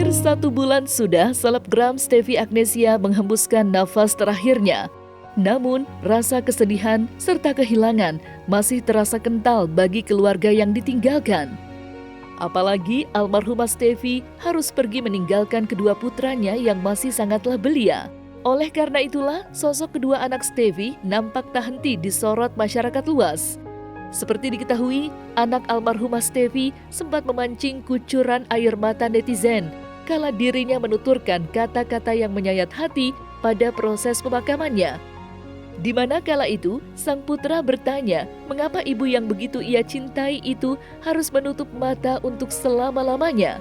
Hampir 1 bulan sudah selebgram Stevie Agnesia menghembuskan nafas terakhirnya. Namun, rasa kesedihan serta kehilangan masih terasa kental bagi keluarga yang ditinggalkan. Apalagi almarhumah Stevie harus pergi meninggalkan kedua putranya yang masih sangatlah belia. Oleh karena itulah, sosok kedua anak Stevie nampak tak henti disorot masyarakat luas. Seperti diketahui, anak almarhumah Stevie sempat memancing kucuran air mata netizen kala dirinya menuturkan kata-kata yang menyayat hati pada proses pemakamannya. Di mana kala itu, sang putra bertanya mengapa ibu yang begitu ia cintai itu harus menutup mata untuk selama-lamanya.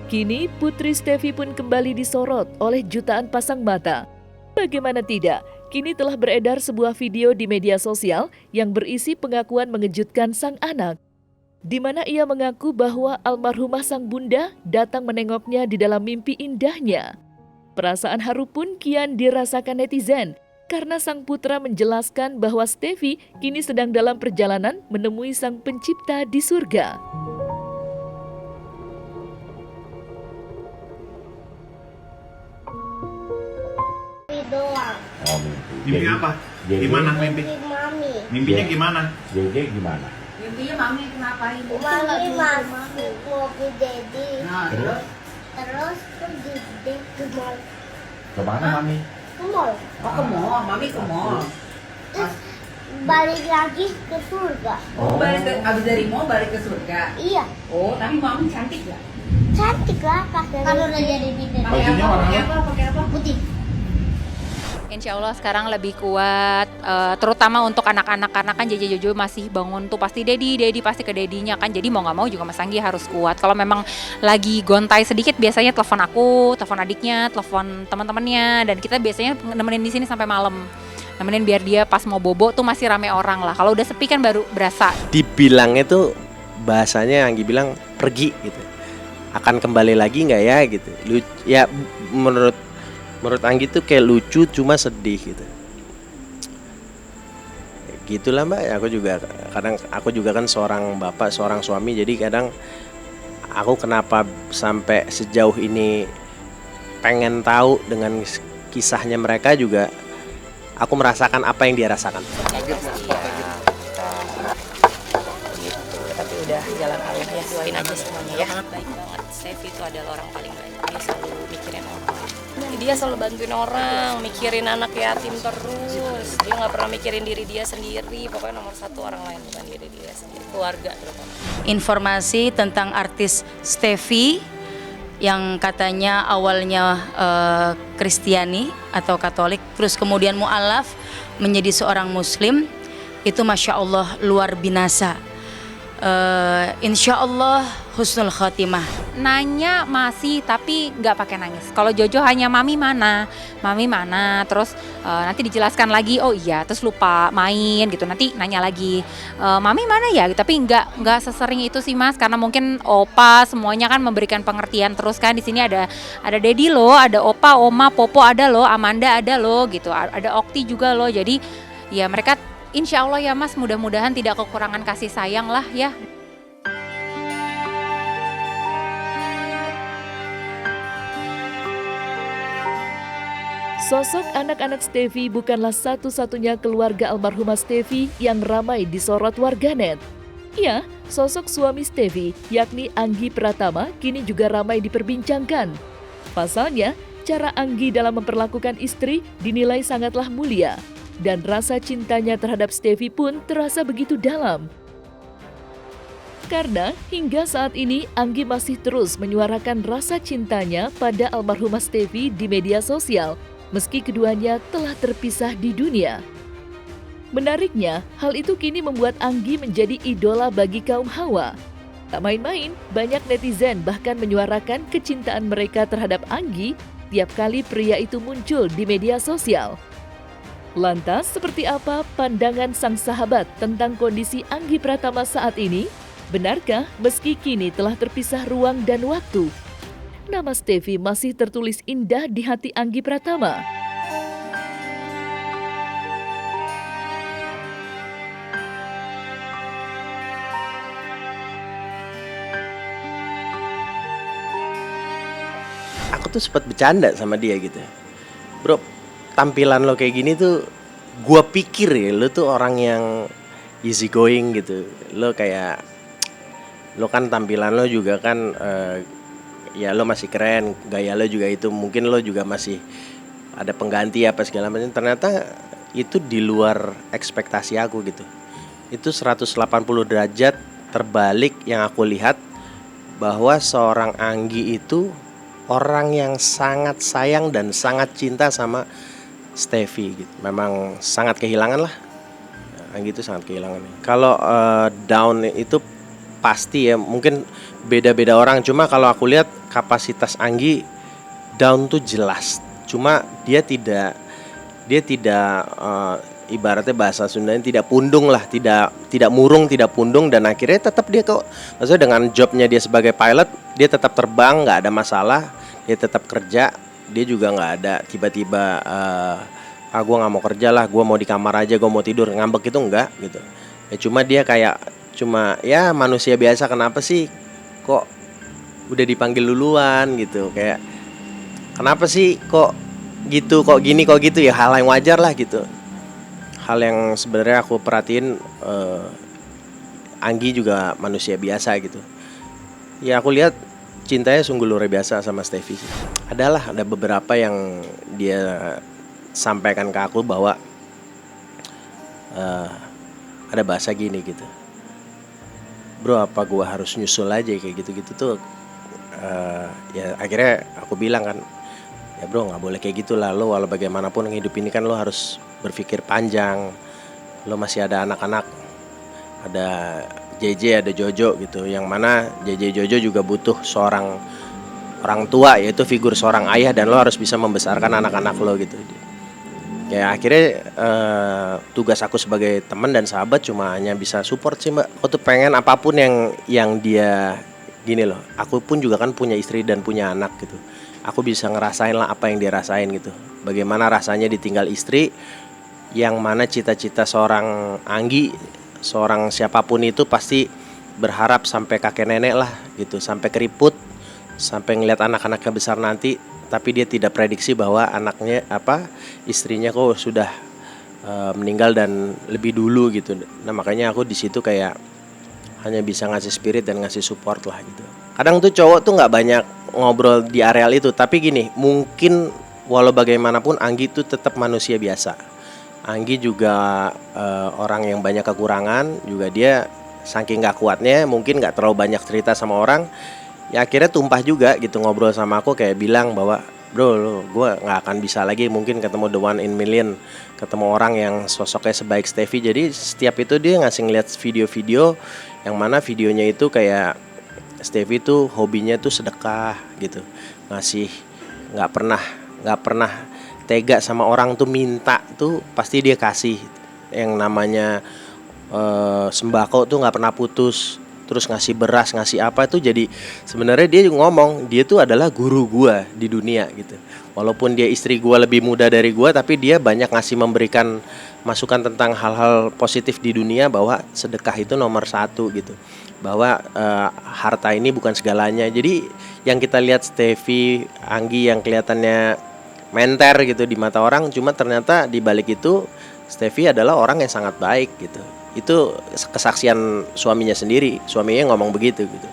Kini putri Stevie pun kembali disorot oleh jutaan pasang mata. Bagaimana tidak, kini telah beredar sebuah video di media sosial yang berisi pengakuan mengejutkan sang anak, di mana ia mengaku bahwa almarhumah sang bunda datang menengoknya di dalam mimpi indahnya. Perasaan haru pun kian dirasakan netizen, karena sang putra menjelaskan bahwa Stevie kini sedang dalam perjalanan menemui sang pencipta di surga. Doang. Oh, mimpi. Mimpi apa? Jadi, Gimana mimpi? Mami. Mimpinya gimana? Jadi gimana? Mimpinya mami kenapa ini? Mami masuk mobil Dedi. Nah, Terus tuh Dedi ke mall. Kemana mami? Ke mall. oh ke mall, mami ke mall. Terus balik lagi ke surga. Oh, balik ke abis dari mall balik ke surga. Iya, Oh, tapi mami cantik gak? cantik lah kakek. Kalau udah jadi bibir. Bajunya warnanya apa? Pakai apa? Putih. Insya Allah sekarang lebih kuat, terutama untuk anak-anak karena kan Jeje Jojo masih bangun tuh pasti Dedi pasti ke dedinya kan, jadi mau nggak mau juga Mas Anggi harus kuat. Kalau memang lagi gontai sedikit biasanya telepon aku, telepon adiknya, telepon teman-temannya, dan kita biasanya nemenin di sini sampai malam, nemenin biar dia pas mau bobo tuh masih rame orang lah. Kalau udah sepi kan baru berasa. Dibilangnya tuh bahasanya Anggi bilang pergi gitu, akan kembali lagi nggak ya gitu. Ya menurut Anggi tuh kayak lucu cuma sedih gitu. Gitulah Mbak, aku juga kan seorang bapak, seorang suami, jadi kadang aku kenapa sampai sejauh ini pengen tahu dengan kisahnya mereka juga, aku merasakan apa yang dia rasakan. Tapi udah jalan alur ya, doain aja semuanya ya. Baik banget, Stevie itu adalah orang paling baik, dia selalu mikirin orang. Dia selalu bantuin orang, mikirin anak yatim terus. Dia nggak pernah mikirin diri dia sendiri, pokoknya nomor satu orang lain bukan diri dia sendiri, keluarga terutama. Informasi tentang artis Stevie yang katanya awalnya Kristiani atau Katolik, terus kemudian mu'alaf menjadi seorang Muslim, itu Masya Allah luar binasa. Insya Allah husnul khatimah. Nanya masih tapi nggak pakai nangis. Kalau Jojo hanya mami mana, terus nanti dijelaskan lagi, oh iya, terus lupa main gitu, nanti nanya lagi, mami mana ya, tapi nggak sesering itu sih Mas, karena mungkin opa semuanya kan memberikan pengertian terus kan. Di sini ada Dedi loh, ada opa, oma, popo ada loh, Amanda ada loh gitu, ada Okti juga loh. Jadi ya mereka insya Allah ya Mas, mudah-mudahan tidak kekurangan kasih sayang lah ya. Sosok anak-anak Stevie bukanlah satu-satunya keluarga almarhumah Stevie yang ramai disorot warganet. Ya, sosok suami Stevie, yakni Anggi Pratama, kini juga ramai diperbincangkan. Pasalnya, cara Anggi dalam memperlakukan istri dinilai sangatlah mulia, dan rasa cintanya terhadap Stevie pun terasa begitu dalam. Karena hingga saat ini Anggi masih terus menyuarakan rasa cintanya pada almarhumah Stevie di media sosial, meski keduanya telah terpisah di dunia. Menariknya, hal itu kini membuat Anggi menjadi idola bagi kaum hawa. Tak main-main, banyak netizen bahkan menyuarakan kecintaan mereka terhadap Anggi tiap kali pria itu muncul di media sosial. Lantas, seperti apa pandangan sang sahabat tentang kondisi Anggi Pratama saat ini? Benarkah meski kini telah terpisah ruang dan waktu, nama Stevie masih tertulis indah di hati Anggi Pratama? aku tuh sempat bercanda sama dia gitu, bro, tampilan lo kayak gini tuh gua pikir ya lo tuh orang yang easy going gitu. Lo kayak, lo kan tampilan lo juga kan ya lo masih keren, gaya lo juga itu, mungkin lo juga masih ada pengganti apa segala macam. Ternyata itu di luar ekspektasi aku gitu. Itu 180 derajat terbalik yang aku lihat, bahwa seorang Anggi itu orang yang sangat sayang dan sangat cinta sama Steffi gitu. Memang sangat kehilangan lah. Anggi itu sangat kehilangan. Kalau down itu pasti ya, mungkin beda-beda orang. Cuma kalau aku lihat kapasitas Anggi down tuh jelas. Cuma dia tidak ibaratnya bahasa Sundanya tidak pundung lah, tidak murung, tidak pundung, dan akhirnya tetap dia kok, maksudnya dengan jobnya dia sebagai pilot, dia tetap terbang, nggak ada masalah, dia tetap kerja, dia juga nggak ada tiba-tiba gue nggak mau kerja lah, gue mau di kamar aja, gue mau tidur, ngambek itu enggak gitu. Ya cuma dia kayak ya manusia biasa, kenapa sih kok udah dipanggil duluan gitu, kayak kenapa sih kok gitu, kok gini, kok gitu, ya hal yang wajar lah gitu. Hal yang sebenarnya aku perhatiin, Anggi juga manusia biasa gitu. Ya aku lihat cintanya sungguh luar biasa sama Steffi. Ada beberapa yang dia sampaikan ke aku bahwa ada bahasa gini gitu, bro, apa gua harus nyusul aja kayak gitu-gitu tuh. Ya akhirnya aku bilang kan, ya bro, nggak boleh kayak gitulah. Lo walau bagaimanapun hidup ini kan lo harus berpikir panjang. Lo masih ada anak-anak, ada JJ, ada Jojo gitu, yang mana JJ Jojo juga butuh seorang orang tua, yaitu figur seorang ayah, dan lo harus bisa membesarkan anak-anak lo gitu. Ya akhirnya tugas aku sebagai teman dan sahabat cuma hanya bisa support sih, Mbak. Aku tuh pengen apapun yang dia gini loh, aku pun juga kan punya istri dan punya anak gitu. Aku bisa ngerasain lah apa yang dia rasain gitu. Bagaimana rasanya ditinggal istri, yang mana cita-cita seorang Anggi, seorang siapapun itu pasti berharap sampai kakek nenek lah gitu, sampai keriput, sampai ngeliat anak-anaknya besar nanti. Tapi dia tidak prediksi bahwa istrinya kok sudah meninggal dan lebih dulu gitu. Nah makanya aku di situ kayak hanya bisa ngasih spirit dan ngasih support lah gitu. Kadang tuh cowok tuh nggak banyak ngobrol di areal itu, tapi gini, mungkin walau bagaimanapun Anggi tuh tetap manusia biasa. Anggi juga orang yang banyak kekurangan, juga dia saking gak kuatnya mungkin gak terlalu banyak cerita sama orang. Ya akhirnya tumpah juga gitu, ngobrol sama aku kayak bilang bahwa bro, gue gak akan bisa lagi mungkin ketemu the one in million, ketemu orang yang sosoknya sebaik Steffi. Jadi setiap itu dia ngasih ngeliat video-video, yang mana videonya itu kayak Steffi tuh hobinya tuh sedekah gitu, ngasih, gak pernah tega sama orang tuh minta tuh pasti dia kasih. Yang namanya sembako tuh nggak pernah putus, terus ngasih beras, ngasih apa tuh. Jadi sebenarnya dia ngomong dia tuh adalah guru gua di dunia gitu. Walaupun dia istri gua lebih muda dari gua, tapi dia banyak memberikan masukan tentang hal-hal positif di dunia, bahwa sedekah itu nomor 1 gitu, bahwa harta ini bukan segalanya. Jadi yang kita lihat Steffi, Anggi yang kelihatannya menter gitu di mata orang, cuma ternyata di balik itu Steffi adalah orang yang sangat baik gitu. Itu kesaksian suaminya sendiri, suaminya ngomong begitu gitu.